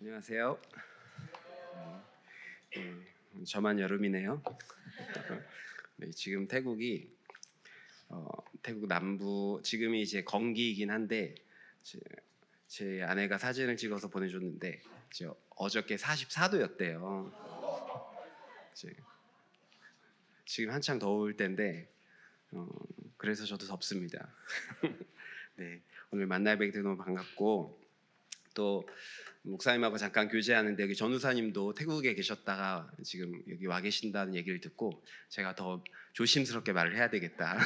안녕하세요. 저만 여름이네요. 네, 지금 태국 남부 지금이 이제 건기이긴 한데 제 아내가 사진을 찍어서 보내줬는데 어저께 44도였대요. 지금 한창 더울 때인데 그래서 저도 덥습니다. 네, 오늘 만나 뵙게 너무 반갑고 또 목사님하고 잠깐 교제하는데 여기 전우사님도 태국에 계셨다가 지금 여기 와 계신다는 얘기를 듣고 제가 더 조심스럽게 말을 해야 되겠다.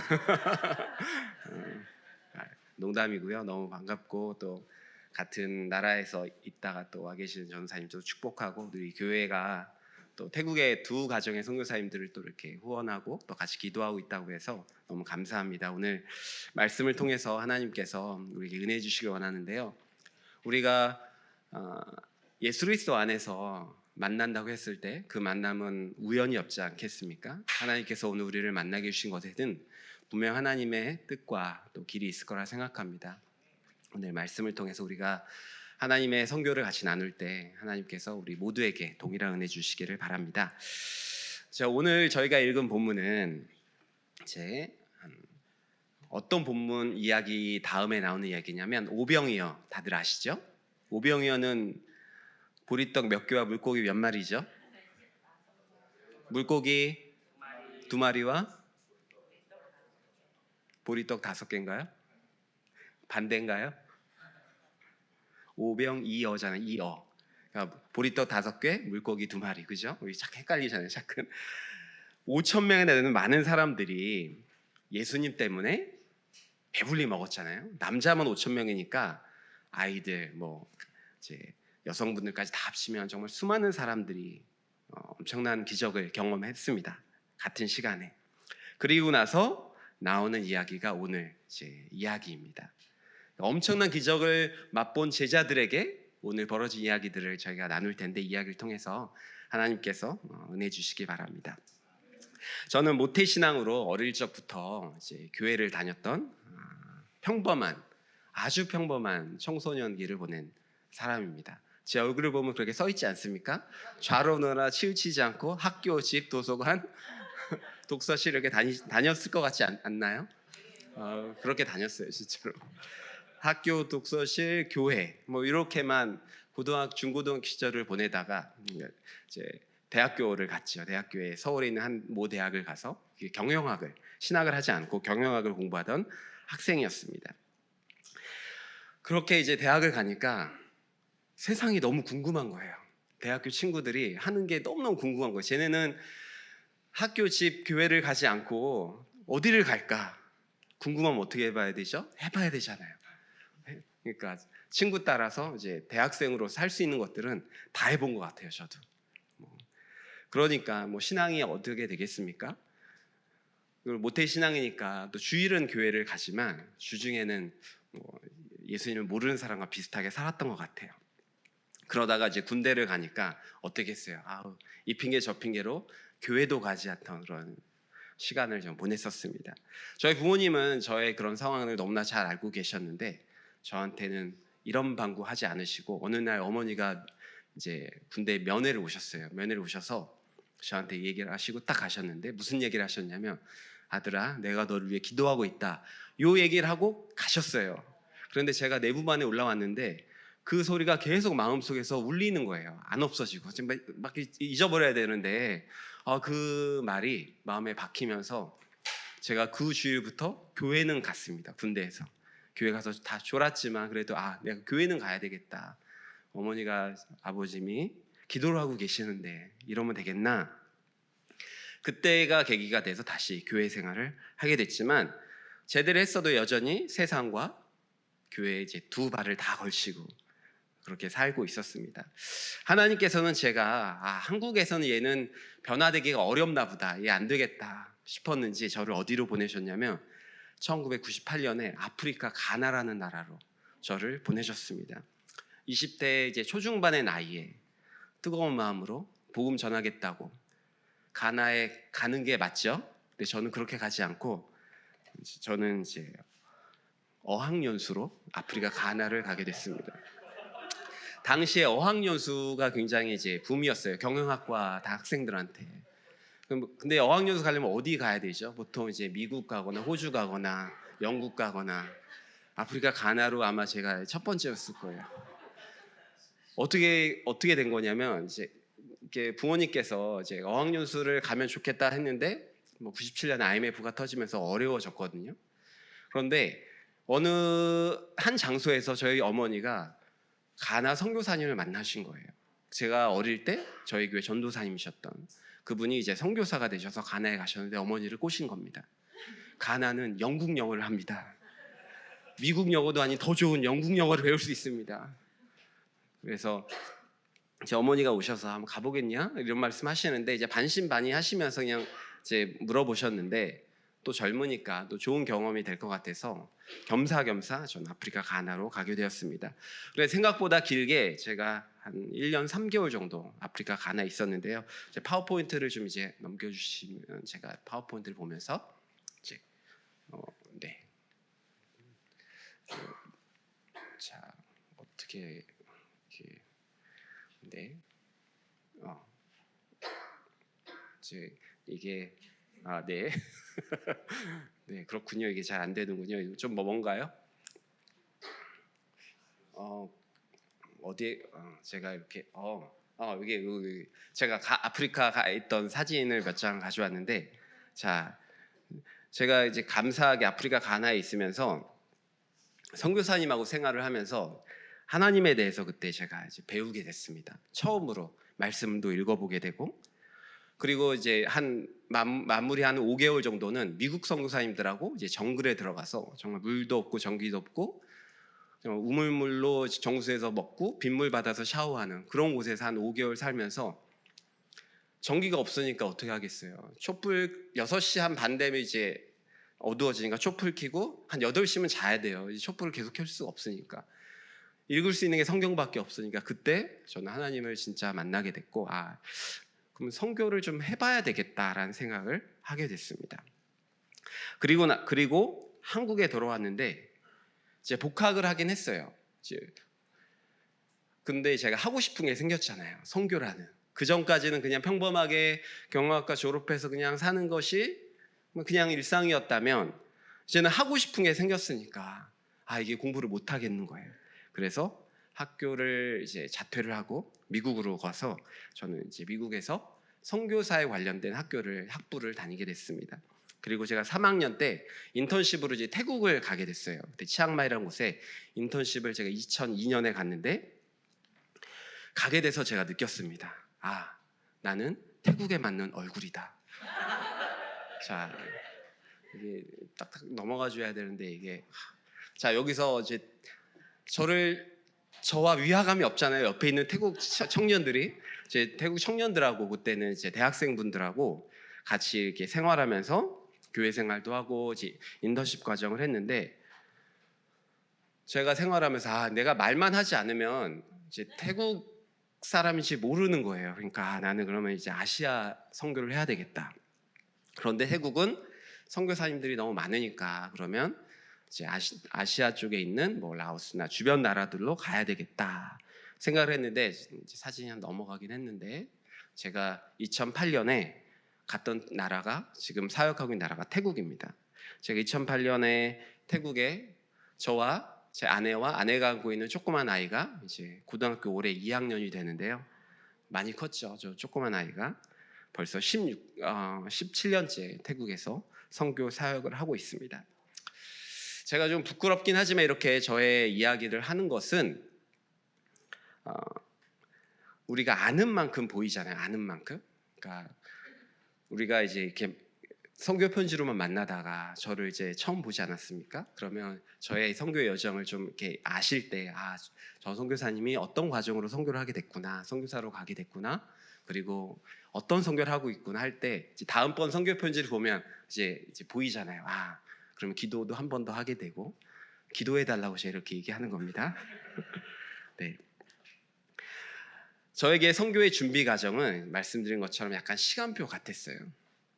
농담이고요. 너무 반갑고 또 같은 나라에서 있다가 또 와 계시는 전우사님도 축복하고 우리 교회가 또 태국의 두 가정의 선교사님들을 또 이렇게 후원하고 또 같이 기도하고 있다고 해서 너무 감사합니다. 오늘 말씀을 통해서 하나님께서 우리에게 은혜 주시길 원하는데요. 우리가 예수 그리스도 안에서 만난다고 했을 때 그 만남은 우연이 없지 않겠습니까? 하나님께서 오늘 우리를 만나게 주신 것에는 분명 하나님의 뜻과 또 길이 있을 거라 생각합니다. 오늘 말씀을 통해서 우리가 하나님의 선교를 같이 나눌 때 하나님께서 우리 모두에게 동일한 은혜 주시기를 바랍니다. 자, 오늘 저희가 읽은 본문은 어떤 본문 이야기 다음에 나오는 이야기냐면 오병이어, 다들 아시죠? 오병이어는 보리떡 몇 개와 물고기 몇 마리죠? 물고기 2마리와 보리떡 5개인가요? 반대인가요? 오병이어잖아요. 이어. 그러니까 보리떡 5개, 물고기 2마리, 그죠? 우리 chắc 헷갈리잖아요. 짝은 5,000명이나 되는 많은 사람들이 예수님 때문에 배불리 먹었잖아요. 남자만 5,000명이니까 아이들, 이제 여성분들까지 다 합치면 정말 수많은 사람들이 엄청난 기적을 경험했습니다. 같은 시간에. 그리고 나서 나오는 이야기가 오늘 제 이야기입니다. 엄청난 기적을 맛본 제자들에게 오늘 벌어진 이야기들을 저희가 나눌 텐데 이야기를 통해서 하나님께서 은혜 주시기 바랍니다. 저는 모태신앙으로 어릴 적부터 이제 교회를 다녔던 아주 평범한 청소년기를 보낸 사람입니다. 제 얼굴을 보면 그렇게 써 있지 않습니까? 좌로우너라 치우치지 않고 학교, 집, 도서관, 독서실 이렇게 다녔을 것 같지 않나요? 그렇게 다녔어요, 진짜로. 학교, 독서실, 교회 이렇게만 중고등학교 시절을 보내다가 이제 대학교를 갔죠. 대학교에 서울에 있는 한 모 대학을 가서 신학을 하지 않고 경영학을 공부하던 학생이었습니다. 그렇게 이제 대학을 가니까 세상이 너무 궁금한 거예요. 대학교 친구들이 하는 게 너무너무 궁금한 거예요. 쟤네는 학교, 집, 교회를 가지 않고 어디를 갈까? 궁금하면 어떻게 해봐야 되죠? 해봐야 되잖아요. 그러니까 친구 따라서 이제 대학생으로 살 수 있는 것들은 다 해본 것 같아요. 저도. 그러니까 신앙이 어떻게 되겠습니까? 모태 신앙이니까 또 주일은 교회를 가지만 주중에는 예수님을 모르는 사람과 비슷하게 살았던 것 같아요. 그러다가 이제 군대를 가니까 어떻겠어요? 이 핑계 저 핑계로 교회도 가지 않던 그런 시간을 좀 보냈었습니다. 저희 부모님은 저의 그런 상황을 너무나 잘 알고 계셨는데 저한테는 이런 방구하지 않으시고 어느 날 어머니가 이제 군대 면회를 오셨어요. 면회를 오셔서 저한테 얘기를 하시고 딱 가셨는데 무슨 얘기를 하셨냐면 아들아 내가 너를 위해 기도하고 있다. 요 얘기를 하고 가셨어요. 그런데 제가 내부반에 올라왔는데 그 소리가 계속 마음속에서 울리는 거예요. 안 없어지고 지금 막 잊어버려야 되는데 그 말이 마음에 박히면서 제가 그 주일부터 교회는 갔습니다. 군대에서 교회 가서 다 졸았지만 그래도 내가 교회는 가야 되겠다. 어머니가 아버님이 기도를 하고 계시는데 이러면 되겠나? 그때가 계기가 돼서 다시 교회 생활을 하게 됐지만 제대로 했어도 여전히 세상과 교회에 이제 두 발을 다 걸치고 그렇게 살고 있었습니다. 하나님께서는 제가 한국에서는 얘는 변화되기가 어렵나 보다, 얘 안 되겠다 싶었는지 저를 어디로 보내셨냐면 1998년에 아프리카 가나라는 나라로 저를 보내셨습니다. 20대 이제 초중반의 나이에 뜨거운 마음으로 복음 전하겠다고 가나에 가는 게 맞죠? 근데 저는 그렇게 가지 않고 저는 이제 어학연수로 아프리카 가나를 가게 됐습니다. 당시에 어학연수가 굉장히 이제 붐이었어요. 경영학과 다 학생들한테. 근데 어학연수 가려면 어디 가야 되죠? 보통 이제 미국 가거나 호주 가거나 영국 가거나 아프리카 가나로 아마 제가 첫 번째였을 거예요. 어떻게 된 거냐면 이제 이렇게 부모님께서 이제 어학연수를 가면 좋겠다 했는데 뭐 97년에 IMF가 터지면서 어려워졌거든요. 그런데 어느 한 장소에서 저희 어머니가 가나 선교사님을 만나신 거예요. 제가 어릴 때 저희 교회 전도사님이셨던 그분이 이제 선교사가 되셔서 가나에 가셨는데 어머니를 꼬신 겁니다. 가나는 영국 영어를 합니다. 미국 영어도 아닌 더 좋은 영국 영어를 배울 수 있습니다. 그래서 제 어머니가 오셔서 한번 가보겠냐 이런 말씀하시는데 이제 반신반의하시면서 그냥 이제 물어보셨는데 또 젊으니까 또 좋은 경험이 될 것 같아서 겸사겸사 전 아프리카 가나로 가게 되었습니다. 그래서 생각보다 길게 제가 한 1년 3개월 정도 아프리카 가나에 있었는데요. 이제 파워포인트를 좀 이제 넘겨주시면 제가 파워포인트를 보면서 이제 네. 자 어떻게 이렇게 네. 이제 이게 네. 네, 그렇군요. 이게 잘 안 되는군요. 좀 뭔가요? 어디에 제가 이렇게 여기 제가 아프리카 가 있던 사진을 몇 장 가져왔는데 자, 제가 이제 감사하게 아프리카 가나에 있으면서 선교사님하고 생활을 하면서 하나님에 대해서 그때 제가 이제 배우게 됐습니다. 처음으로 말씀도 읽어보게 되고 그리고 이제 한 마무리 한 5개월 정도는 미국 선교사님들하고 이제 정글에 들어가서 정말 물도 없고 전기도 없고 우물물로 정수해서 먹고 빗물 받아서 샤워하는 그런 곳에서 한 5개월 살면서 전기가 없으니까 어떻게 하겠어요. 촛불 6시 한 반 되면 이제 어두워지니까 촛불 켜고 한 8시면 자야 돼요. 촛불을 계속 켤 수가 없으니까. 읽을 수 있는 게 성경밖에 없으니까 그때 저는 하나님을 진짜 만나게 됐고 그럼 선교를 좀 해봐야 되겠다라는 생각을 하게 됐습니다. 그리고 한국에 돌아왔는데 이제 복학을 하긴 했어요. 근데 제가 하고 싶은 게 생겼잖아요. 선교라는. 그 전까지는 그냥 평범하게 경영학과 졸업해서 그냥 사는 것이 그냥 일상이었다면 이제는 하고 싶은 게 생겼으니까 이게 공부를 못 하겠는 거예요. 그래서 학교를 이제 자퇴를 하고 미국으로 가서 저는 이제 미국에서 선교사에 관련된 학부를 다니게 됐습니다. 그리고 제가 3학년 때 인턴십으로 이제 태국을 가게 됐어요. 그때 치앙마이라는 곳에 인턴십을 제가 2002년에 갔는데 가게 돼서 제가 느꼈습니다. 나는 태국에 맞는 얼굴이다. 자, 이게 딱딱 넘어가 줘야 되는데 이게 자 여기서 이제 저와 위화감이 없잖아요. 옆에 있는 태국 청년들이 제 태국 청년들하고 그때는 이제 대학생분들하고 같이 이렇게 생활하면서 교회 생활도 하고 이제 인턴십 과정을 했는데 제가 생활하면서 내가 말만 하지 않으면 이제 태국 사람인지 모르는 거예요. 그러니까 나는 그러면 이제 아시아 선교를 해야 되겠다. 그런데 태국은 선교사님들이 너무 많으니까 그러면 이제 아시아 쪽에 있는 뭐 라오스나 주변 나라들로 가야 되겠다 생각을 했는데 이제 사진이 한 넘어가긴 했는데 제가 2008년에 갔던 나라가 지금 사역하고 있는 나라가 태국입니다. 제가 2008년에 태국에 저와 제 아내와 아내가 안고 있는 조그만 아이가 이제 고등학교 올해 2학년이 되는데요. 많이 컸죠. 저 조그만 아이가 벌써 17년째 태국에서 선교 사역을 하고 있습니다. 제가 좀 부끄럽긴 하지만 이렇게 저의 이야기를 하는 것은 우리가 아는 만큼 보이잖아요. 아는 만큼. 그러니까 우리가 이제 이렇게 선교 편지로만 만나다가 저를 이제 처음 보지 않았습니까? 그러면 저의 선교의 여정을 좀 이렇게 아실 때, 저 선교사님이 어떤 과정으로 선교를 하게 됐구나, 선교사로 가게 됐구나, 그리고 어떤 선교를 하고 있구나 할 때 다음번 선교 편지를 보면 이제 보이잖아요. 그러면 기도도 한 번 더 하게 되고 기도해 달라고 제가 이렇게 얘기하는 겁니다. 네. 저에게 선교의 준비 과정은 말씀드린 것처럼 약간 시간표 같았어요.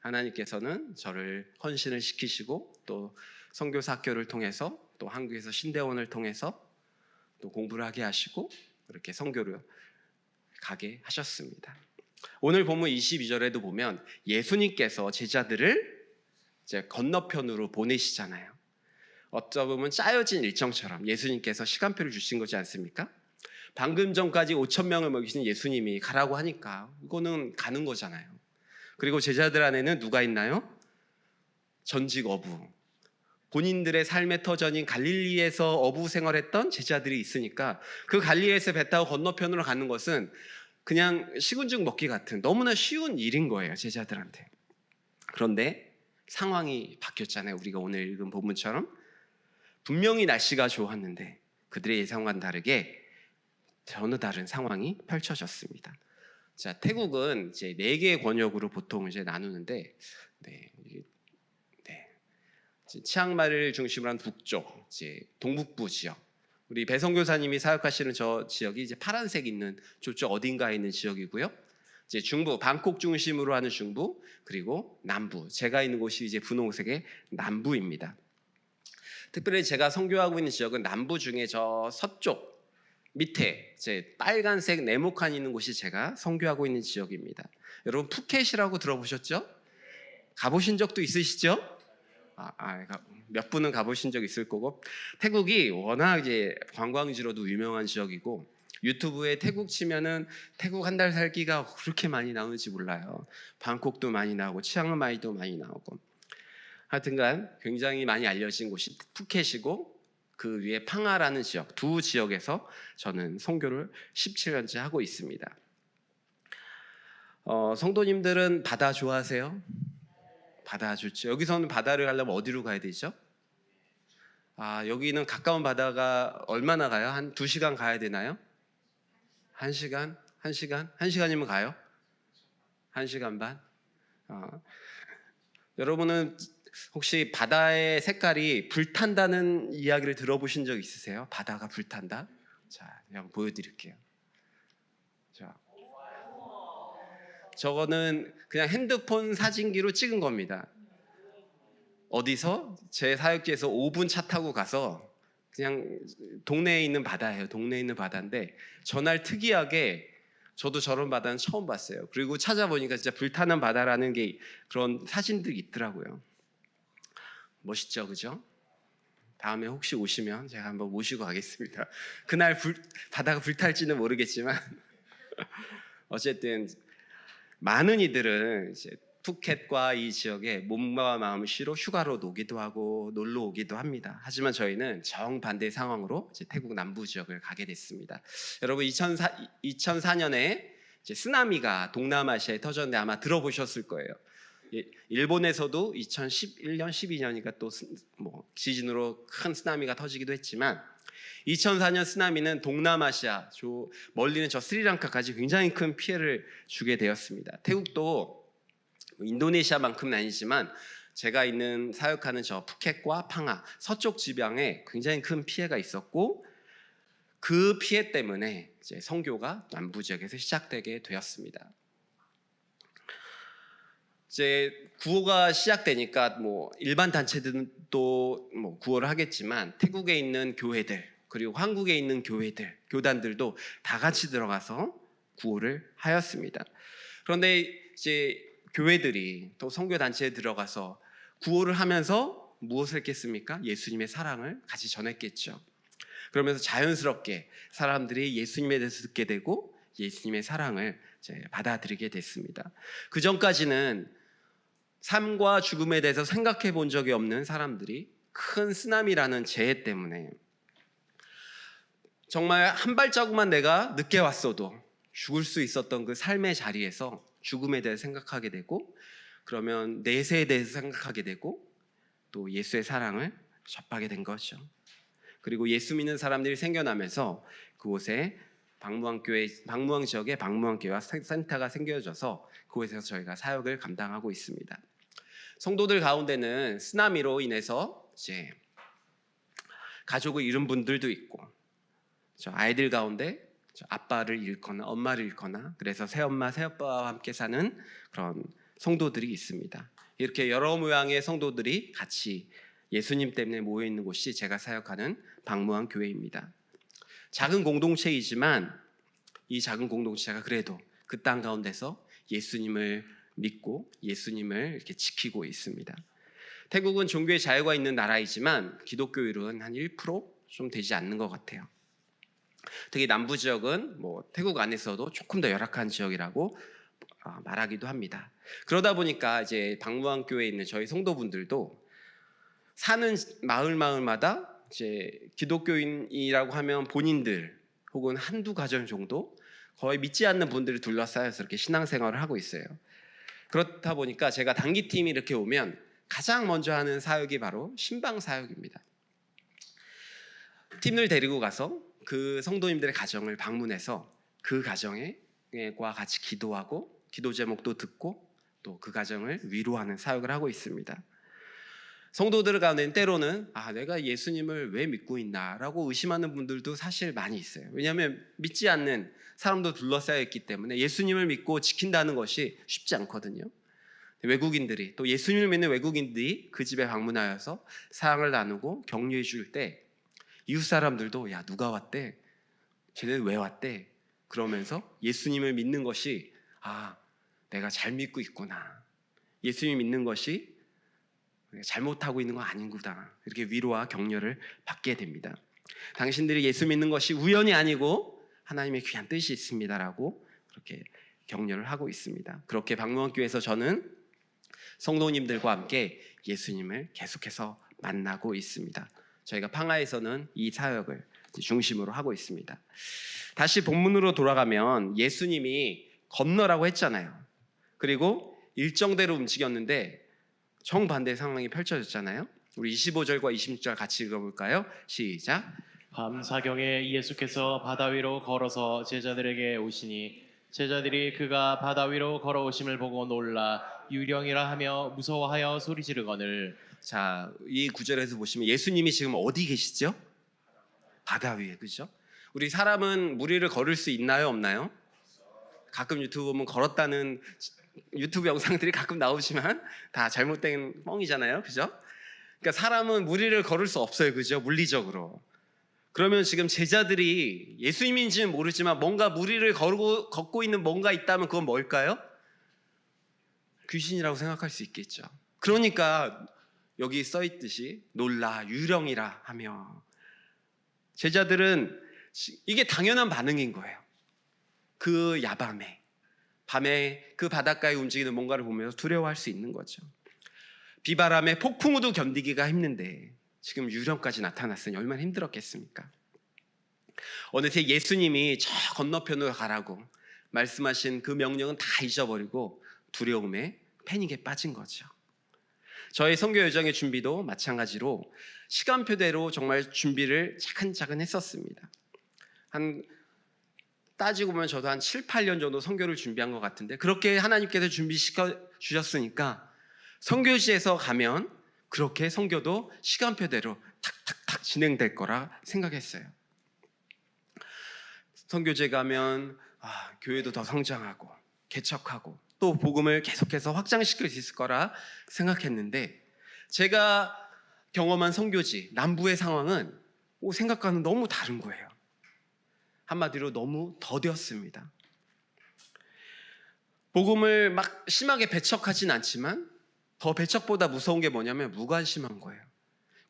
하나님께서는 저를 헌신을 시키시고 또 선교사 학교를 통해서 또 한국에서 신대원을 통해서 또 공부를 하게 하시고 이렇게 선교를 가게 하셨습니다. 오늘 본문 22절에도 보면 예수님께서 제자들을 이제 건너편으로 보내시잖아요. 어쩌면 짜여진 일정처럼 예수님께서 시간표를 주신 거지 않습니까? 방금 전까지 5천 명을 먹이신 예수님이 가라고 하니까 이거는 가는 거잖아요. 그리고 제자들 안에는 누가 있나요? 전직 어부, 본인들의 삶의 터전인 갈릴리에서 어부 생활했던 제자들이 있으니까 그 갈릴리에서 배 타고 건너편으로 가는 것은 그냥 식은죽 먹기 같은 너무나 쉬운 일인 거예요, 제자들한테. 그런데 상황이 바뀌었잖아요. 우리가 오늘 읽은 본문처럼 분명히 날씨가 좋았는데 그들의 예상과는 다르게 전혀 다른 상황이 펼쳐졌습니다. 자, 태국은 이제 4개의 권역으로 보통 이제 나누는데, 치앙마이를 중심으로 한 북쪽, 이제 동북부 지역, 우리 배성교사님이 사역하시는 저 지역이 이제 파란색 있는 저쪽 어딘가에 있는 지역이고요. 이제 중부, 방콕 중심으로 하는 중부, 그리고 남부, 제가 있는 곳이 이제 분홍색의 남부입니다. 특별히 제가 선교하고 있는 지역은 남부 중에 저 서쪽 밑에 이제 빨간색 네모칸 있는 곳이 제가 선교하고 있는 지역입니다. 여러분 푸켓이라고 들어보셨죠? 가보신 적도 있으시죠? 몇 분은 가보신 적 있을 거고, 태국이 워낙 이제 관광지로도 유명한 지역이고 유튜브에 태국 치면은 태국 한 달 살기가 그렇게 많이 나오는지 몰라요. 방콕도 많이 나오고 치앙마이도 많이 나오고, 하여튼간 굉장히 많이 알려진 곳이 푸켓이고 그 위에 팡하라는 지역, 두 지역에서 저는 선교를 17년째 하고 있습니다. 성도님들은 바다 좋아하세요? 바다 좋죠. 여기서는 바다를 가려면 어디로 가야 되죠? 여기는 가까운 바다가 얼마나 가요? 한 2시간 가야 되나요? 1시간? 1시간? 1시간이면 가요? 1시간 반? 여러분은 혹시 바다의 색깔이 불탄다는 이야기를 들어보신 적 있으세요? 바다가 불탄다? 자, 한번 보여드릴게요. 자, 저거는 그냥 핸드폰 사진기로 찍은 겁니다. 어디서? 제 사역지에서 5분 차 타고 가서 그냥 동네에 있는 바다예요. 동네에 있는 바다인데 전날 특이하게 저도 저런 바다는 처음 봤어요. 그리고 찾아보니까 진짜 불타는 바다라는 게 그런 사진들이 있더라고요. 멋있죠, 그죠? 다음에 혹시 오시면 제가 한번 모시고 가겠습니다. 그날 바다가 불탈지는 모르겠지만 어쨌든 많은 이들은 이제 푸켓과 이 지역에 몸과 마음을 쉬러 휴가로 오기도 하고 놀러 오기도 합니다. 하지만 저희는 정반대 상황으로 이제 태국 남부 지역을 가게 됐습니다. 여러분 2004년에 이제 쓰나미가 동남아시아에 터졌는데 아마 들어보셨을 거예요. 일본에서도 2011년, 12년이니까 또 지진으로 큰 쓰나미가 터지기도 했지만 2004년 쓰나미는 동남아시아 멀리는 저 스리랑카까지 굉장히 큰 피해를 주게 되었습니다. 태국도 인도네시아만큼은 아니지만 제가 있는 사역하는 저 푸켓과 팡하 서쪽 지방에 굉장히 큰 피해가 있었고 그 피해 때문에 이제 선교가 남부 지역에서 시작되게 되었습니다. 이제 구호가 시작되니까 일반 단체들도 구호를 하겠지만 태국에 있는 교회들 그리고 한국에 있는 교단들도 다 같이 들어가서 구호를 하였습니다. 그런데 이제 교회들이 또 선교 단체에 들어가서 구호를 하면서 무엇을 했겠습니까? 예수님의 사랑을 같이 전했겠죠. 그러면서 자연스럽게 사람들이 예수님에 대해서 듣게 되고 예수님의 사랑을 이제 받아들이게 됐습니다. 그 전까지는 삶과 죽음에 대해서 생각해 본 적이 없는 사람들이 큰 쓰나미라는 재해 때문에 정말 한 발자국만 내가 늦게 왔어도 죽을 수 있었던 그 삶의 자리에서 죽음에 대해 생각하게 되고 그러면 내세에 대해서 생각하게 되고 또 예수의 사랑을 접하게 된 거죠. 그리고 예수 믿는 사람들이 생겨나면서 그곳에 방무항 지역에 방무항교회와 센터가 생겨져서 그곳에서 저희가 사역을 감당하고 있습니다. 성도들 가운데는 쓰나미로 인해서 이제 가족을 잃은 분들도 있고 저 아이들 가운데 아빠를 잃거나 엄마를 잃거나 그래서 새엄마 새아빠와 함께 사는 그런 성도들이 있습니다. 이렇게 여러 모양의 성도들이 같이 예수님 때문에 모여 있는 곳이 제가 사역하는 방무항 교회입니다. 작은 공동체이지만 이 작은 공동체가 그래도 그 땅 가운데서 예수님을 믿고 예수님을 이렇게 지키고 있습니다. 태국은 종교의 자유가 있는 나라이지만 기독교율은 한 1%좀 되지 않는 것 같아요. 특히 남부 지역은 태국 안에서도 조금 더 열악한 지역이라고 말하기도 합니다. 그러다 보니까 이제 박무한 교회에 있는 저희 성도분들도 사는 마을마다 이제 기독교인이라고 하면 본인들 혹은 한두 가정 정도 거의 믿지 않는 분들이 둘러싸여서 이렇게 신앙생활을 하고 있어요. 그렇다 보니까 제가 단기팀이 이렇게 오면 가장 먼저 하는 사역이 바로 신방 사역입니다. 팀을 데리고 가서 그 성도님들의 가정을 방문해서 그 가정과 같이 기도하고 기도 제목도 듣고 또 그 가정을 위로하는 사역을 하고 있습니다. 성도들 가운데 때로는 내가 예수님을 왜 믿고 있나라고 의심하는 분들도 사실 많이 있어요. 왜냐하면 믿지 않는 사람도 둘러싸여 있기 때문에 예수님을 믿고 지킨다는 것이 쉽지 않거든요. 외국인들이 또 예수님을 믿는 외국인들이 그 집에 방문하여서 사랑을 나누고 격려해 줄 때 이웃 사람들도 야 누가 왔대? 쟤네는 왜 왔대? 그러면서 예수님을 믿는 것이 내가 잘 믿고 있구나. 예수님 믿는 것이 잘못하고 있는 거 아닌구나. 이렇게 위로와 격려를 받게 됩니다. 당신들이 예수 믿는 것이 우연이 아니고 하나님의 귀한 뜻이 있습니다라고 그렇게 격려를 하고 있습니다. 그렇게 박무원교회에서 저는 성도님들과 함께 예수님을 계속해서 만나고 있습니다. 저희가 팡하에서는 이 사역을 중심으로 하고 있습니다. 다시 본문으로 돌아가면 예수님이 건너라고 했잖아요. 그리고 일정대로 움직였는데 정반대 상황이 펼쳐졌잖아요. 우리 25절과 26절 같이 읽어볼까요? 시작. 밤 사경에 예수께서 바다 위로 걸어서 제자들에게 오시니 제자들이 그가 바다 위로 걸어오심을 보고 놀라 유령이라 하며 무서워하여 소리 지르거늘. 자, 이 구절에서 보시면 예수님이 지금 어디 계시죠? 바다 위에, 그죠? 우리 사람은 물 위를 걸을 수 있나요, 없나요? 가끔 유튜브 보면 걸었다는 유튜브 영상들이 가끔 나오지만 다 잘못된 뻥이잖아요, 그죠? 그러니까 사람은 물 위를 걸을 수 없어요, 그죠? 물리적으로. 그러면 지금 제자들이 예수님인지는 모르지만 뭔가 물 위를 걷고 있는 뭔가 있다면 그건 뭘까요? 귀신이라고 생각할 수 있겠죠. 그러니까 여기 써있듯이 놀라 유령이라 하며 제자들은 이게 당연한 반응인 거예요. 그 야밤에 밤에 그 바닷가에 움직이는 뭔가를 보면서 두려워할 수 있는 거죠. 비바람에 폭풍우도 견디기가 힘든데 지금 유령까지 나타났으니 얼마나 힘들었겠습니까? 어느새 예수님이 저 건너편으로 가라고 말씀하신 그 명령은 다 잊어버리고 두려움에 패닉에 빠진 거죠. 저의 선교 여정의 준비도 마찬가지로 시간표대로 정말 준비를 차근차근 했었습니다. 따지고 보면 저도 한 7, 8년 정도 선교를 준비한 것 같은데 그렇게 하나님께서 준비시켜 주셨으니까 선교지에서 가면 그렇게 선교도 시간표대로 탁탁탁 진행될 거라 생각했어요. 선교지에 가면 교회도 더 성장하고 개척하고 또 복음을 계속해서 확장시킬 수 있을 거라 생각했는데 제가 경험한 선교지 남부의 상황은 생각과는 너무 다른 거예요. 한마디로 너무 더뎠습니다. 복음을 막 심하게 배척하진 않지만 더 배척보다 무서운 게 뭐냐면 무관심한 거예요.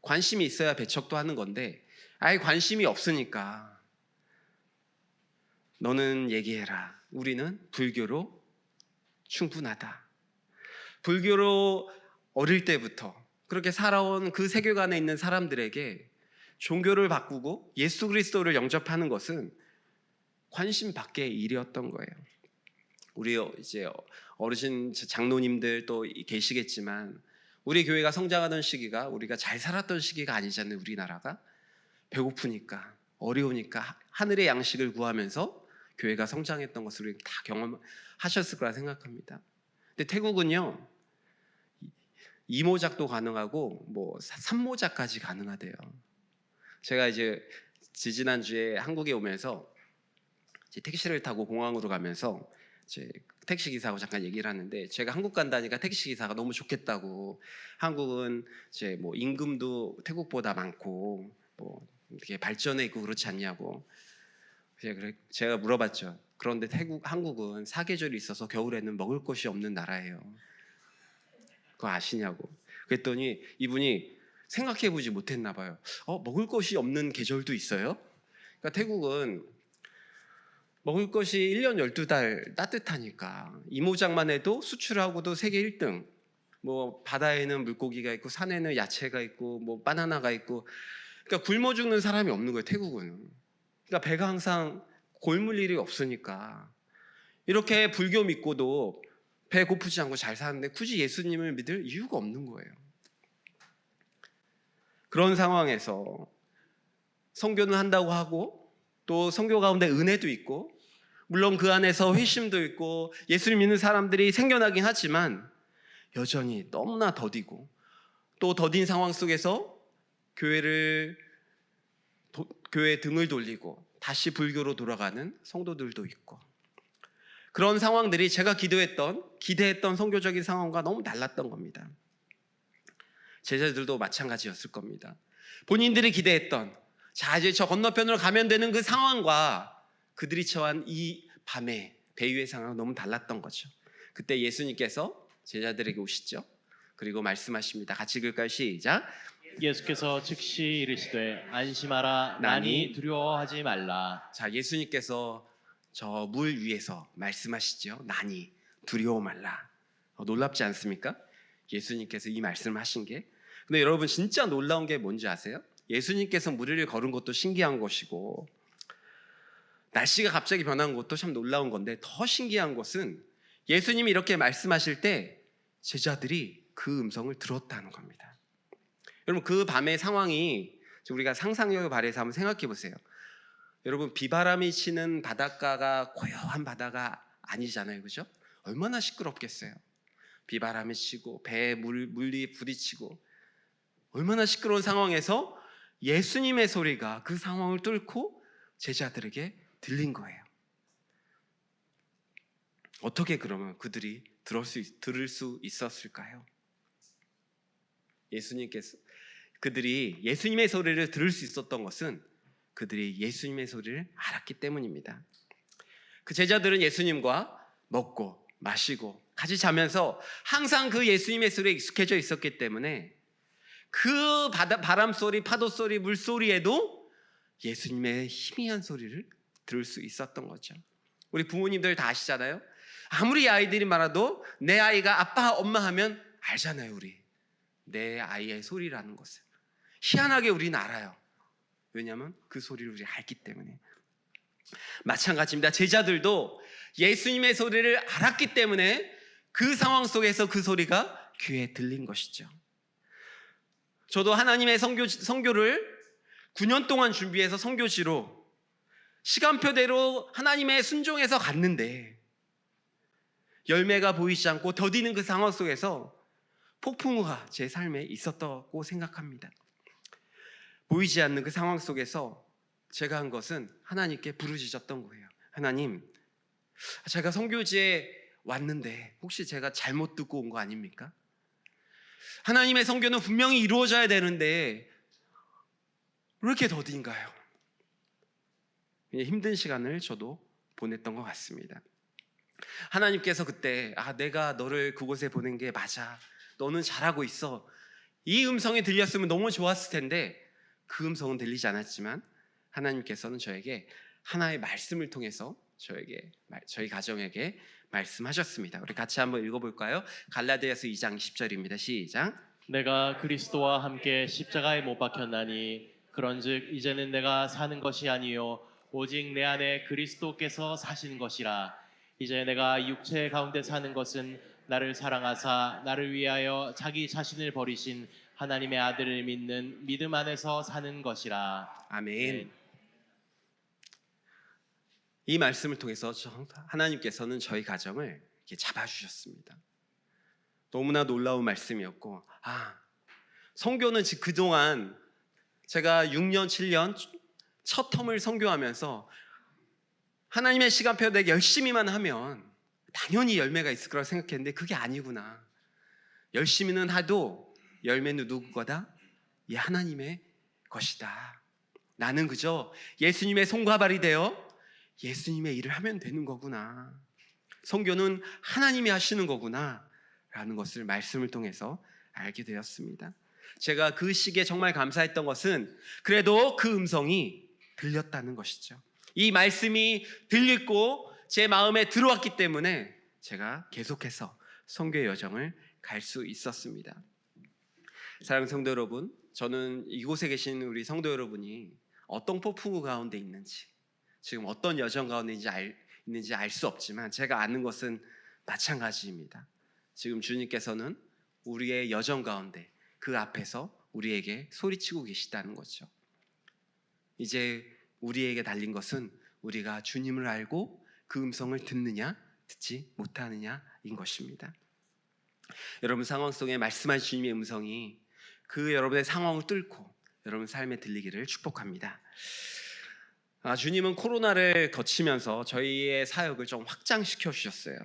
관심이 있어야 배척도 하는 건데 아예 관심이 없으니까 너는 얘기해라. 우리는 불교로 충분하다. 불교로 어릴 때부터 그렇게 살아온 그 세계관에 있는 사람들에게 종교를 바꾸고 예수 그리스도를 영접하는 것은 관심 밖의 일이었던 거예요. 우리 이제 어르신 장로님들 또 계시겠지만 우리 교회가 성장하던 시기가 우리가 잘 살았던 시기가 아니잖아요. 우리나라가 배고프니까 어려우니까 하늘의 양식을 구하면서 교회가 성장했던 것을 우리 다 경험하셨을 거라 생각합니다. 근데 태국은요 이모작도 가능하고 삼모작까지 가능하대요. 제가 이제 지지난주에 한국에 오면서 택시를 타고 공항으로 가면서 택시 기사하고 잠깐 얘기를 하는데 제가 한국 간다니까 택시 기사가 너무 좋겠다고 한국은 임금도 태국보다 많고 이렇게 발전해 있고 그렇지 않냐고 제가 물어봤죠. 그런데 한국은 사계절이 있어서 겨울에는 먹을 것이 없는 나라예요. 그거 아시냐고. 그랬더니 이분이 생각해보지 못했나 봐요. 먹을 것이 없는 계절도 있어요? 그러니까 태국은 먹을 것이 1년 12달 따뜻하니까 이모작만 해도 수출하고도 세계 1등. 뭐 바다에는 물고기가 있고 산에는 야채가 있고 뭐 바나나가 있고, 그러니까 굶어 죽는 사람이 없는 거예요, 태국은. 그러니까 배가 항상 곪을 일이 없으니까 이렇게 불교 믿고도 배 고프지 않고 잘 사는데 굳이 예수님을 믿을 이유가 없는 거예요. 그런 상황에서 선교는 한다고 하고 또 선교 가운데 은혜도 있고 물론 그 안에서 회심도 있고 예수를 믿는 사람들이 생겨나긴 하지만 여전히 너무나 더디고 또 더딘 상황 속에서 교회 등을 돌리고 다시 불교로 돌아가는 성도들도 있고, 그런 상황들이 제가 기대했던 선교적인 상황과 너무 달랐던 겁니다. 제자들도 마찬가지였을 겁니다. 본인들이 기대했던 자 이제 저 건너편으로 가면 되는 그 상황과 그들이 처한 이 밤에 배 위의 상황은 너무 달랐던 거죠. 그때 예수님께서 제자들에게 오시죠. 그리고 말씀하십니다. 같이 읽을까요? 시작. 예수께서 즉시 이르시되 안심하라 나니 두려워하지 말라. 자, 예수님께서 저 물 위에서 말씀하시죠. 나니 두려워 말라. 놀랍지 않습니까? 예수님께서 이 말씀을 하신 게. 근데 여러분 진짜 놀라운 게 뭔지 아세요? 예수님께서 물 위를 걸은 것도 신기한 것이고 날씨가 갑자기 변한 것도 참 놀라운 건데, 더 신기한 것은 예수님이 이렇게 말씀하실 때 제자들이 그 음성을 들었다는 겁니다. 여러분 그 밤의 상황이 우리가 상상력을 발휘해서 한번 생각해 보세요. 여러분 비바람이 치는 바닷가가 고요한 바다가 아니잖아요, 그죠? 얼마나 시끄럽겠어요. 비바람이 치고 배에 물이 부딪히고 얼마나 시끄러운 상황에서 예수님의 소리가 그 상황을 뚫고 제자들에게 들린 거예요. 어떻게 그러면 그들이 들을 수 있었을까요? 그들이 예수님의 소리를 들을 수 있었던 것은 그들이 예수님의 소리를 알았기 때문입니다. 그 제자들은 예수님과 먹고 마시고 같이 자면서 항상 그 예수님의 소리에 익숙해져 있었기 때문에 그 바람 소리, 파도 소리, 물 소리에도 예수님의 희미한 소리를 들을 수 있었던 거죠. 우리 부모님들 다 아시잖아요. 아무리 아이들이 많아도 내 아이가 아빠, 엄마 하면 알잖아요, 우리. 내 아이의 소리라는 것을. 희한하게 우리는 알아요. 왜냐하면 그 소리를 우리가 알기 때문에. 마찬가지입니다. 제자들도 예수님의 소리를 알았기 때문에 그 상황 속에서 그 소리가 귀에 들린 것이죠. 저도 하나님의 선교를 9년 동안 준비해서 선교지로 시간표대로 하나님의 순종해서 갔는데 열매가 보이지 않고 더디는 그 상황 속에서 폭풍우가 제 삶에 있었다고 생각합니다. 보이지 않는 그 상황 속에서 제가 한 것은 하나님께 부르짖었던 거예요. 하나님, 제가 선교지에 왔는데 혹시 제가 잘못 듣고 온 거 아닙니까? 하나님의 선교는 분명히 이루어져야 되는데 왜 이렇게 더딘가요? 힘든 시간을 저도 보냈던 것 같습니다. 하나님께서 그때 내가 너를 그곳에 보낸 게 맞아, 너는 잘하고 있어, 이 음성이 들렸으면 너무 좋았을 텐데 그 음성은 들리지 않았지만 하나님께서는 저에게 하나의 말씀을 통해서 저희 가정에게 말씀하셨습니다. 우리 같이 한번 읽어볼까요? 갈라디아서 2장 10절입니다. 시작. 내가 그리스도와 함께 십자가에 못 박혔나니 그런즉 이제는 내가 사는 것이 아니요 오직 내 안에 그리스도께서 사시는 것이라. 이제 내가 육체 가운데 사는 것은 나를 사랑하사 나를 위하여 자기 자신을 버리신 하나님의 아들을 믿는 믿음 안에서 사는 것이라. 아멘. 이 말씀을 통해서 하나님께서는 저희 가정을 이렇게 잡아주셨습니다. 너무나 놀라운 말씀이었고, 선교는 그동안 제가 6년, 7년 첫 텀을 선교하면서 하나님의 시간표 내가 열심히만 하면 당연히 열매가 있을 거라고 생각했는데 그게 아니구나. 열심히는 하도 열매는 누구 거다? 이 하나님의 것이다. 나는 그저 예수님의 손과 발이 되어 예수님의 일을 하면 되는 거구나. 선교는 하나님이 하시는 거구나 라는 것을 말씀을 통해서 알게 되었습니다. 제가 그 시기에 정말 감사했던 것은 그래도 그 음성이 들렸다는 것이죠. 이 말씀이 들리고 제 마음에 들어왔기 때문에 제가 계속해서 선교의 여정을 갈 수 있었습니다. 사랑하는 성도 여러분, 저는 이곳에 계신 우리 성도 여러분이 어떤 폭풍우 가운데 있는지, 지금 어떤 여정 가운데 있는지 알 수 없지만 제가 아는 것은 마찬가지입니다. 지금 주님께서는 우리의 여정 가운데 그 앞에서 우리에게 소리치고 계시다는 거죠. 이제 우리에게 달린 것은 우리가 주님을 알고 그 음성을 듣느냐 듣지 못하느냐인 것입니다. 여러분 상황 속에 말씀하신 주님의 음성이 그 여러분의 상황을 뚫고 여러분 삶에 들리기를 축복합니다. 주님은 코로나를 거치면서 저희의 사역을 좀 확장시켜 주셨어요.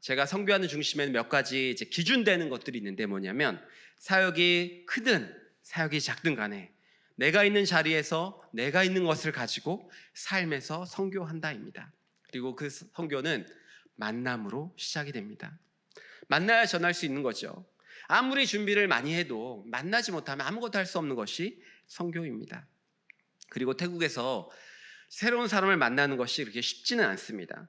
제가 선교하는 중심에는 몇 가지 이제 기준되는 것들이 있는데 뭐냐면 사역이 크든 사역이 작든 간에 내가 있는 자리에서 내가 있는 것을 가지고 삶에서 선교한다입니다. 그리고 그 선교는 만남으로 시작이 됩니다. 만나야 전할 수 있는 거죠. 아무리 준비를 많이 해도 만나지 못하면 아무것도 할 수 없는 것이 선교입니다. 그리고 태국에서 새로운 사람을 만나는 것이 그렇게 쉽지는 않습니다.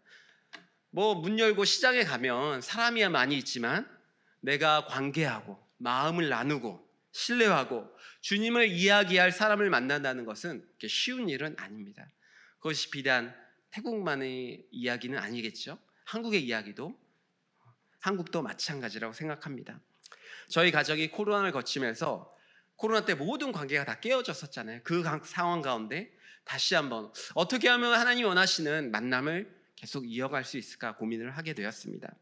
문 열고 시장에 가면 사람이야 많이 있지만 내가 관계하고 마음을 나누고 신뢰하고 주님을 이야기할 사람을 만난다는 것은 그렇게 쉬운 일은 아닙니다. 그것이 비단 태국만의 이야기는 아니겠죠. 한국의 이야기도 한국도 마찬가지라고 생각합니다. 저희 가족이 코로나를 거치면서 코로나 때 모든 관계가 다 깨어졌었잖아요. 그 상황 가운데 다시 한번 어떻게 하면 하나님이 원하시는 만남을 계속 이어갈 수 있을까 고민을 하게 되었습니다.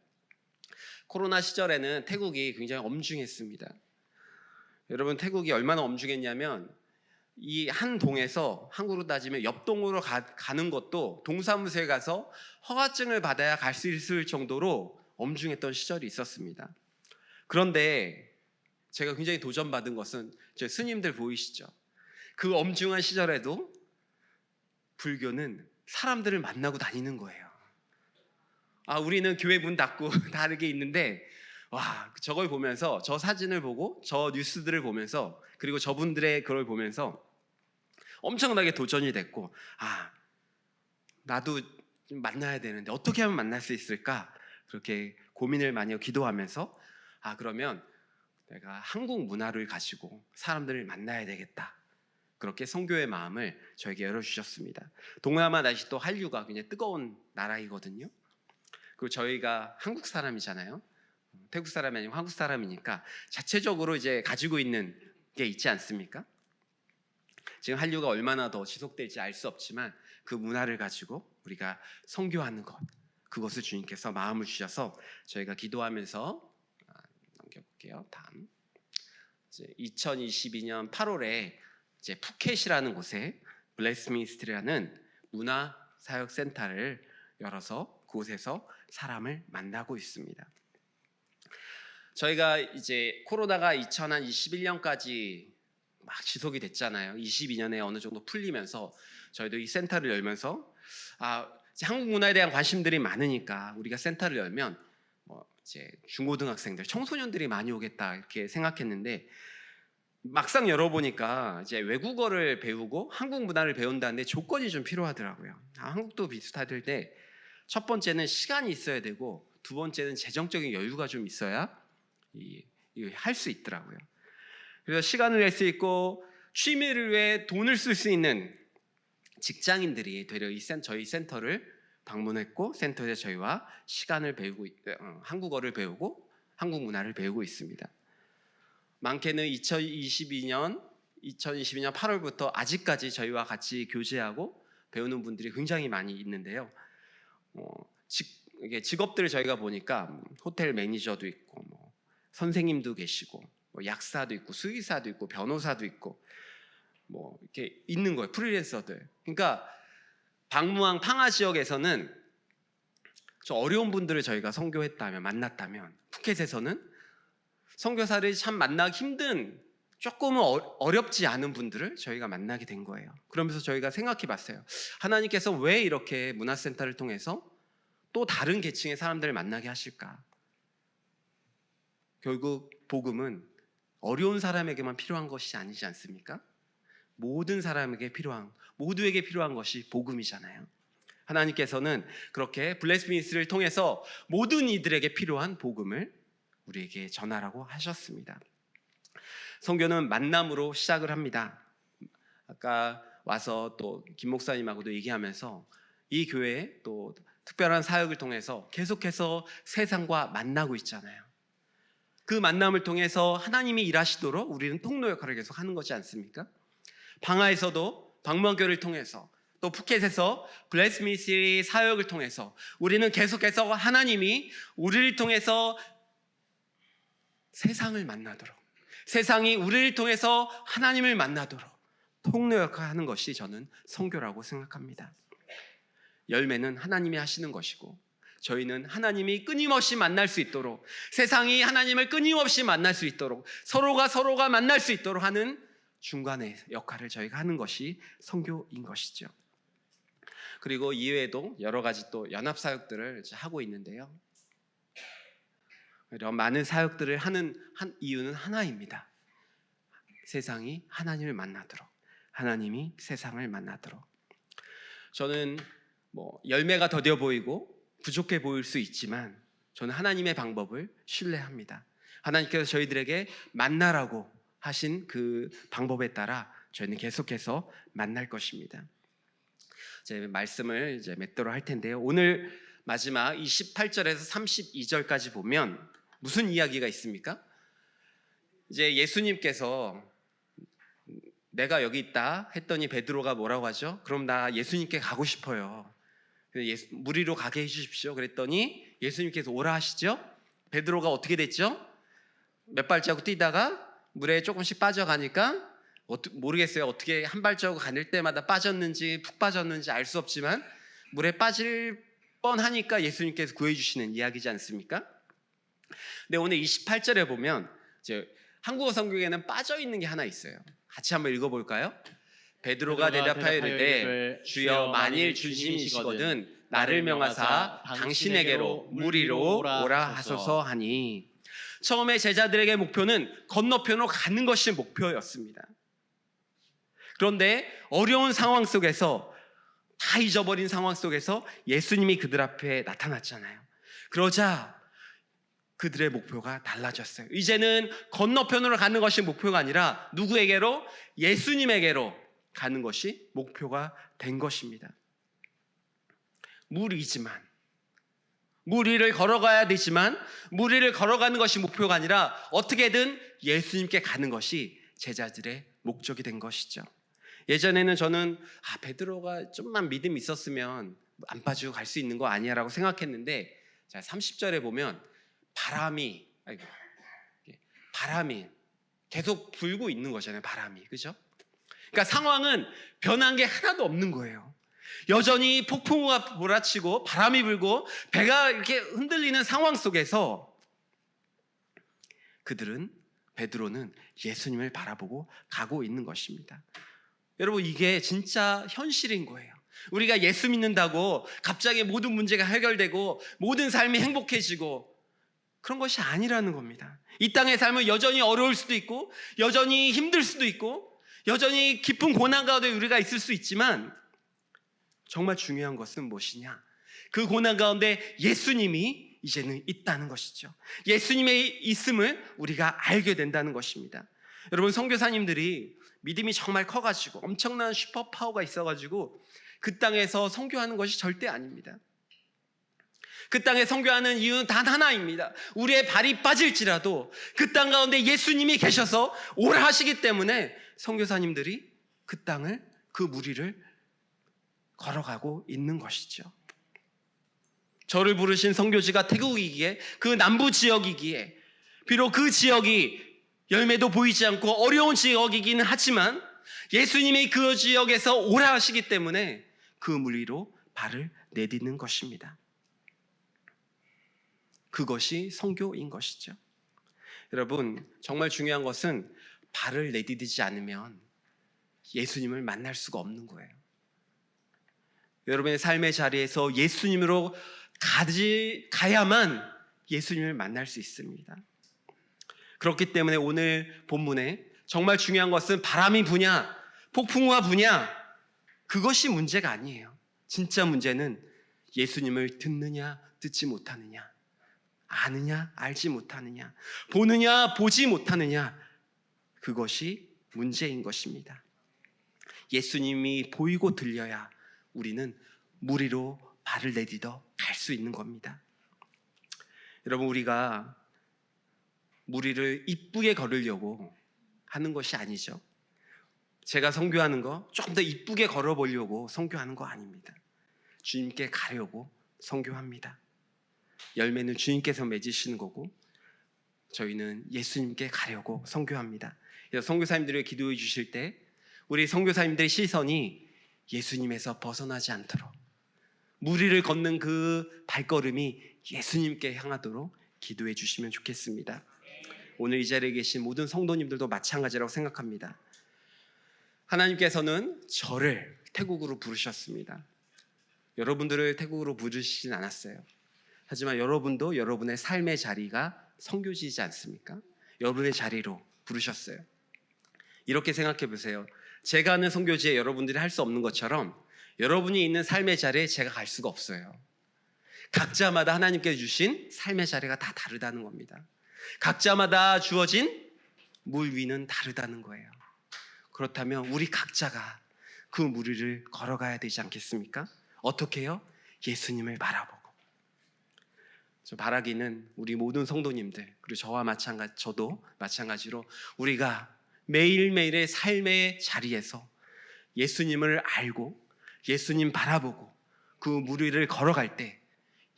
코로나 시절에는 태국이 굉장히 엄중했습니다. 여러분 태국이 얼마나 엄중했냐면 이 한 동에서 한국으로 따지면 옆 동으로 가는 것도 동사무소에 가서 허가증을 받아야 갈 수 있을 정도로 엄중했던 시절이 있었습니다. 그런데 제가 굉장히 도전받은 것은 제 스님들 보이시죠? 그 엄중한 시절에도 불교는 사람들을 만나고 다니는 거예요. 우리는 교회 문 닫고 다르게 있는데 저걸 보면서 저 사진을 보고 저 뉴스들을 보면서 그리고 저분들의 그걸 보면서 엄청나게 도전이 됐고 나도 좀 만나야 되는데 어떻게 하면 만날 수 있을까 그렇게 고민을 많이 하고 기도하면서 그러면 내가 한국 문화를 가지고 사람들을 만나야 되겠다. 그렇게 선교의 마음을 저에게 열어주셨습니다. 동남아 날씨 또 한류가 굉장히 뜨거운 나라이거든요. 그리고 저희가 한국 사람이잖아요. 태국 사람이 아니고 한국 사람이니까 자체적으로 이제 가지고 있는 게 있지 않습니까? 지금 한류가 얼마나 더 지속될지 알 수 없지만 그 문화를 가지고 우리가 선교하는 것, 그것을 주님께서 마음을 주셔서 저희가 기도하면서 넘겨볼게요. 다음 2022년 8월에 이제 푸켓이라는 곳에 블레스미니스트리라는 문화 사역 센터를 열어서 그곳에서 사람을 만나고 있습니다. 저희가 이제 코로나가 2021년까지 막 지속이 됐잖아요. 22년에 어느 정도 풀리면서 저희도 이 센터를 열면서 한국 문화에 대한 관심들이 많으니까 우리가 센터를 열면 이제 중고등학생들, 청소년들이 많이 오겠다 이렇게 생각했는데 막상 열어보니까 이제 외국어를 배우고 한국 문화를 배운다는데 조건이 좀 필요하더라고요. 한국도 비슷하던데 첫 번째는 시간이 있어야 되고 두 번째는 재정적인 여유가 좀 있어야 할 수 있더라고요. 그래서 시간을 낼 수 있고 취미를 위해 돈을 쓸 수 있는 직장인들이 되려 저희 센터를 방문했고 센터에서 저희와 시간을 배우고 한국어를 배우고 한국 문화를 배우고 있습니다. 많게는 2022년 8월부터 아직까지 저희와 같이 교제하고 배우는 분들이 굉장히 많이 있는데요. 직업들을 저희가 보니까 호텔 매니저도 있고 선생님도 계시고 약사도 있고 수의사도 있고 변호사도 있고 이렇게 있는 거예요. 프리랜서들. 그러니까 박무항 팡하 지역에서는 저 어려운 분들을 저희가 선교했다면 만났다면 푸켓에서는 선교사를 참 만나기 힘든 조금은 어렵지 않은 분들을 저희가 만나게 된 거예요. 그러면서 저희가 생각해 봤어요. 하나님께서 왜 이렇게 문화센터를 통해서 또 다른 계층의 사람들을 만나게 하실까? 결국 복음은 어려운 사람에게만 필요한 것이 아니지 않습니까? 모든 사람에게 필요한, 모두에게 필요한 것이 복음이잖아요. 하나님께서는 그렇게 블레스미스를 통해서 모든 이들에게 필요한 복음을 우리에게 전하라고 하셨습니다. 선교는 만남으로 시작을 합니다. 아까 와서 또 김 목사님하고도 얘기하면서 이 교회에 또 특별한 사역을 통해서 계속해서 세상과 만나고 있잖아요. 그 만남을 통해서 하나님이 일하시도록 우리는 통로 역할을 계속 하는 거지 않습니까? 방하에서도 방문교를 통해서 또 푸켓에서 블레스미스 사역을 통해서 우리는 계속해서 하나님이 우리를 통해서 세상을 만나도록, 세상이 우리를 통해서 하나님을 만나도록 통로 역할을 하는 것이 저는 선교라고 생각합니다. 열매는 하나님이 하시는 것이고 저희는 하나님이 끊임없이 만날 수 있도록, 세상이 하나님을 끊임없이 만날 수 있도록, 서로가 만날 수 있도록 하는 중간의 역할을 저희가 하는 것이 선교인 것이죠. 그리고 이외에도 여러 가지 또 연합 사역들을 하고 있는데요. 이런 많은 사역들을 하는 이유는 하나입니다. 세상이 하나님을 만나도록, 하나님이 세상을 만나도록. 저는 열매가 더뎌 보이고 부족해 보일 수 있지만 저는 하나님의 방법을 신뢰합니다. 하나님께서 저희들에게 만나라고 하신 그 방법에 따라 저희는 계속해서 만날 것입니다. 이제 말씀을 이제 맺도록 할 텐데요. 오늘 마지막 28절에서 32절까지 보면 무슨 이야기가 있습니까? 이제 예수님께서 내가 여기 있다 했더니 베드로가 뭐라고 하죠? 그럼 나 예수님께 가고 싶어요. 무리로 가게 해주십시오. 그랬더니 예수님께서 오라 하시죠. 베드로가 어떻게 됐죠? 몇 발자국 뛰다가 물에 조금씩 빠져가니까 모르겠어요. 어떻게 한 발자국 가닐 때마다 빠졌는지 푹 빠졌는지 알 수 없지만 물에 빠질 뻔하니까 예수님께서 구해주시는 이야기지 않습니까? 근데 오늘 28절에 보면 이제 한국어 성경에는 빠져있는 게 하나 있어요. 같이 한번 읽어볼까요? 베드로가 대답하여 이르되 주여 만일 주님이시거든 나를 명하사 당신에게로 무리로 오라 하소서 하니, 처음에 제자들에게 목표는 건너편으로 가는 것이 목표였습니다. 그런데 어려운 상황 속에서, 다 잊어버린 상황 속에서 예수님이 그들 앞에 나타났잖아요. 그러자 그들의 목표가 달라졌어요. 이제는 건너편으로 가는 것이 목표가 아니라 누구에게로? 예수님에게로 가는 것이 목표가 된 것입니다. 무리지만, 무리를 걸어가야 되지만 무리를 걸어가는 것이 목표가 아니라 어떻게든 예수님께 가는 것이 제자들의 목적이 된 것이죠. 예전에는 저는 베드로가 좀만 믿음이 있었으면 안 빠지고 갈 수 있는 거 아니야 라고 생각했는데, 자 30절에 보면 바람이 계속 불고 있는 거잖아요. 바람이, 그죠? 그러니까 상황은 변한 게 하나도 없는 거예요. 여전히 폭풍우가 몰아치고 바람이 불고 배가 이렇게 흔들리는 상황 속에서 베드로는 예수님을 바라보고 가고 있는 것입니다. 여러분, 이게 진짜 현실인 거예요. 우리가 예수 믿는다고 갑자기 모든 문제가 해결되고 모든 삶이 행복해지고 그런 것이 아니라는 겁니다. 이 땅의 삶은 여전히 어려울 수도 있고 여전히 힘들 수도 있고 여전히 깊은 고난 가운데 우리가 있을 수 있지만 정말 중요한 것은 무엇이냐? 그 고난 가운데 예수님이 이제는 있다는 것이죠. 예수님의 있음을 우리가 알게 된다는 것입니다. 여러분, 선교사님들이 믿음이 정말 커가지고 엄청난 슈퍼파워가 있어가지고 그 땅에서 선교하는 것이 절대 아닙니다. 그 땅에 선교하는 이유는 단 하나입니다. 우리의 발이 빠질지라도 그 땅 가운데 예수님이 계셔서 오라 하시기 때문에 선교사님들이 그 땅을, 그 무리를 걸어가고 있는 것이죠. 저를 부르신 선교지가 태국이기에, 그 남부 지역이기에, 비록 그 지역이 열매도 보이지 않고 어려운 지역이기는 하지만 예수님이 그 지역에서 오라 하시기 때문에 그 무리로 발을 내딛는 것입니다. 그것이 선교인 것이죠. 여러분, 정말 중요한 것은 발을 내디디지 않으면 예수님을 만날 수가 없는 거예요. 여러분의 삶의 자리에서 예수님으로 가야만 예수님을 만날 수 있습니다. 그렇기 때문에 오늘 본문에 정말 중요한 것은 바람이 부냐 폭풍우가 부냐 그것이 문제가 아니에요. 진짜 문제는 예수님을 듣느냐 듣지 못하느냐, 아느냐 알지 못하느냐, 보느냐 보지 못하느냐, 그것이 문제인 것입니다. 예수님이 보이고 들려야 우리는 물 위로 발을 내딛어 갈 수 있는 겁니다. 여러분, 우리가 물 위를 이쁘게 걸으려고 하는 것이 아니죠. 제가 선교하는 거 좀 더 이쁘게 걸어보려고 선교하는 거 아닙니다. 주님께 가려고 선교합니다. 열매는 주님께서 맺으시는 거고 저희는 예수님께 가려고 선교합니다. 그래서 선교사님들이 기도해 주실 때 우리 선교사님들의 시선이 예수님에서 벗어나지 않도록 물 위를 걷는 그 발걸음이 예수님께 향하도록 기도해 주시면 좋겠습니다. 오늘 이 자리에 계신 모든 성도님들도 마찬가지라고 생각합니다. 하나님께서는 저를 태국으로 부르셨습니다. 여러분들을 태국으로 부르시진 않았어요. 하지만 여러분도 여러분의 삶의 자리가 선교지이지 않습니까? 여러분의 자리로 부르셨어요. 이렇게 생각해 보세요. 제가 하는 선교지에 여러분들이 할 수 없는 것처럼 여러분이 있는 삶의 자리에 제가 갈 수가 없어요. 각자마다 하나님께서 주신 삶의 자리가 다 다르다는 겁니다. 각자마다 주어진 물 위는 다르다는 거예요. 그렇다면 우리 각자가 그 물 위를 걸어가야 되지 않겠습니까? 어떻게 해요? 예수님을 바라보고. 저 바라기는 우리 모든 성도님들 그리고 저도 마찬가지로 우리가 매일매일의 삶의 자리에서 예수님을 알고 예수님 바라보고 그 물 위를 걸어갈 때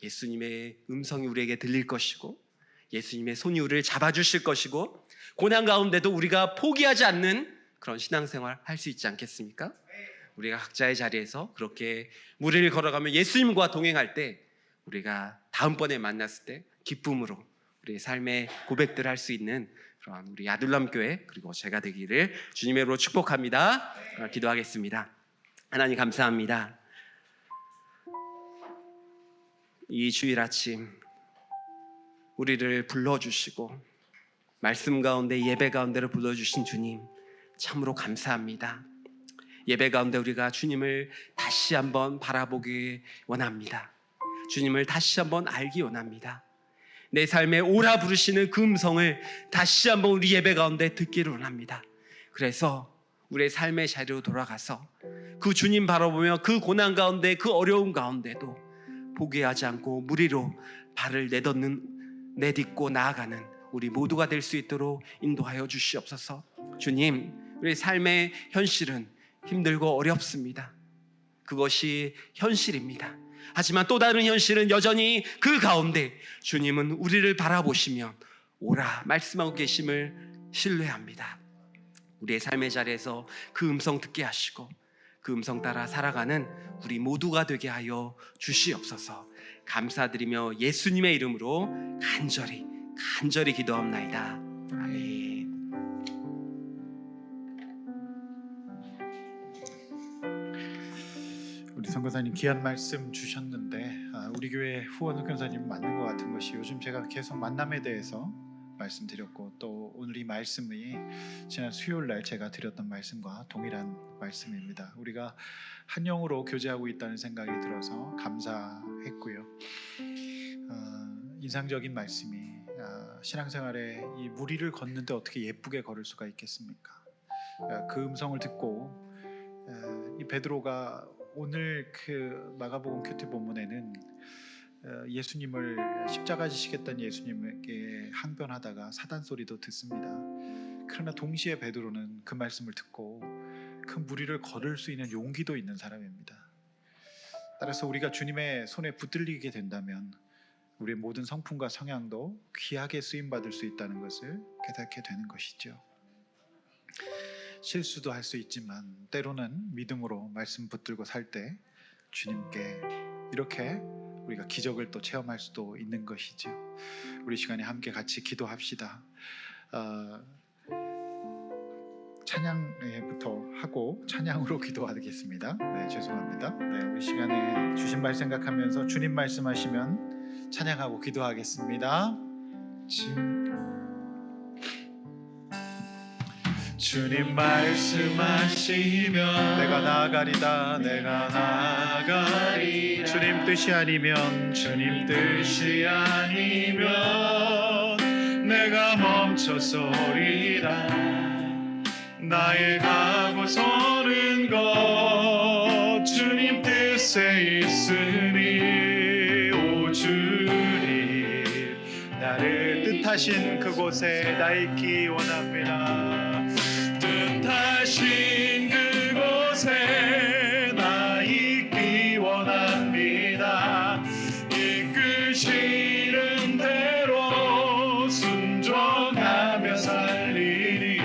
예수님의 음성이 우리에게 들릴 것이고 예수님의 손이 우리를 잡아주실 것이고 고난 가운데도 우리가 포기하지 않는 그런 신앙생활 할 수 있지 않겠습니까? 우리가 각자의 자리에서 그렇게 물 위를 걸어가며 예수님과 동행할 때 우리가 다음번에 만났을 때 기쁨으로 우리의 삶의 고백들을 할 수 있는 그런 우리 아들람교회 그리고 제가 되기를 주님의 이름으로 축복합니다. 기도하겠습니다. 하나님 감사합니다. 이 주일 아침 우리를 불러주시고 말씀 가운데 예배 가운데를 불러주신 주님 참으로 감사합니다. 예배 가운데 우리가 주님을 다시 한번 바라보기 원합니다. 주님을 다시 한번 알기 원합니다. 내 삶에 오라 부르시는 그 음성을 다시 한번 우리 예배 가운데 듣기를 원합니다. 그래서 우리의 삶의 자리로 돌아가서 그 주님 바라보며 그 고난 가운데 그 어려움 가운데도 포기하지 않고 물 위로 발을 내딛고 나아가는 우리 모두가 될 수 있도록 인도하여 주시옵소서. 주님, 우리 삶의 현실은 힘들고 어렵습니다. 그것이 현실입니다. 하지만 또 다른 현실은 여전히 그 가운데 주님은 우리를 바라보시며 오라 말씀하고 계심을 신뢰합니다. 우리의 삶의 자리에서 그 음성 듣게 하시고 그 음성 따라 살아가는 우리 모두가 되게 하여 주시옵소서. 감사드리며 예수님의 이름으로 간절히 기도합나이다. 아멘. 우리 선교사님 귀한 말씀 주셨는데 우리 교회 후원 선교사님 맞는 것 같은 것이 요즘 제가 계속 만남에 대해서 말씀드렸고 또 오늘 이 말씀이 지난 수요일날 제가 드렸던 말씀과 동일한 말씀입니다. 우리가 한 영으로 교제하고 있다는 생각이 들어서 감사했고요. 인상적인 말씀이 신앙생활에 이 물 위를 걷는데 어떻게 예쁘게 걸을 수가 있겠습니까? 그 음성을 듣고 이 베드로가 오늘 그 마가복음 큐티 본문에는 예수님을 십자가 지시겠다는 예수님에게 항변하다가 사단 소리도 듣습니다. 그러나 동시에 베드로는 그 말씀을 듣고 그 물 위를 걸을 수 있는 용기도 있는 사람입니다. 따라서 우리가 주님의 손에 붙들리게 된다면 우리의 모든 성품과 성향도 귀하게 쓰임받을 수 있다는 것을 깨닫게 되는 것이죠. 실수도 할 수 있지만 때로는 믿음으로 말씀 붙들고 살 때 주님께 이렇게 우리가 기적을 또 체험할 수도 있는 것이죠. 우리 시간에 함께 같이 기도합시다. 찬양부터 하고 찬양으로 기도하겠습니다. 네, 죄송합니다. 네, 우리 시간에 주신 말 생각하면서 주님 말씀하시면 찬양하고 기도하겠습니다. 주님 말씀하시면 내가 나아가리다, 내가 나아가리라. 주님 뜻이 아니면, 주님 뜻이 아니면 내가 멈춰서리라. 나의 가고 서는 것 주님 뜻에 있으니, 오 주님 나를 뜻하신 그곳에 나 있기 원합니다. 뜻하신 그곳에 나 있기 원합니다. 이끄시는 대로 순종하며 살리니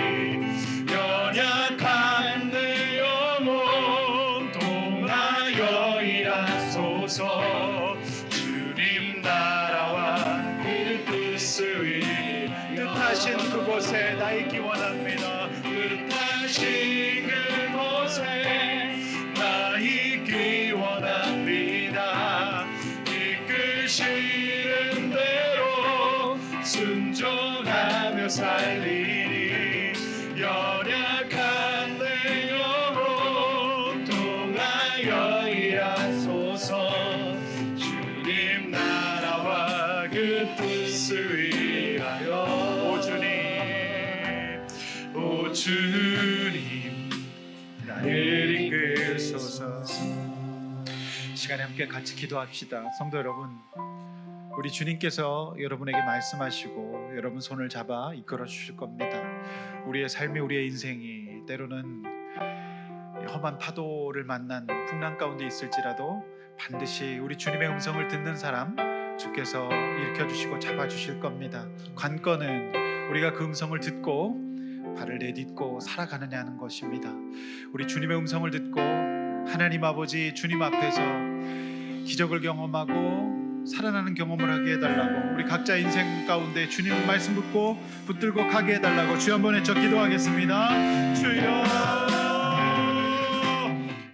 연약한 내 영혼 통하여 일하소서. 주님 나라와 그 뜻을 위해 뜻하신 그곳에 나 있기 원합니다. 뜻하신 그곳에 나 있기 원합니다. 이끄시는 대로 순종하며 살리니 연약한 내 영혼 통하여 일하소서. 주님 나라와 그 뜻을 위하여. 오 주님 나를 이끌소서. 시간에 함께 같이 기도합시다. 성도 여러분, 우리 주님께서 여러분에게 말씀하시고 여러분 손을 잡아 이끌어 주실 겁니다. 우리의 삶이, 우리의 인생이 때로는 험한 파도를 만난 풍랑 가운데 있을지라도 반드시 우리 주님의 음성을 듣는 사람 주께서 일으켜 주시고 잡아 주실 겁니다. 관건은 우리가 그 음성을 듣고 발을 내딛고 살아가느냐 하는 것입니다. 우리 주님의 음성을 듣고 하나님 아버지 주님 앞에서 기적을 경험하고 살아나는 경험을 하게 해달라고, 우리 각자 인생 가운데 주님 말씀 붙들고 가게 해달라고 주여 한번 외쳐 기도하겠습니다. 주여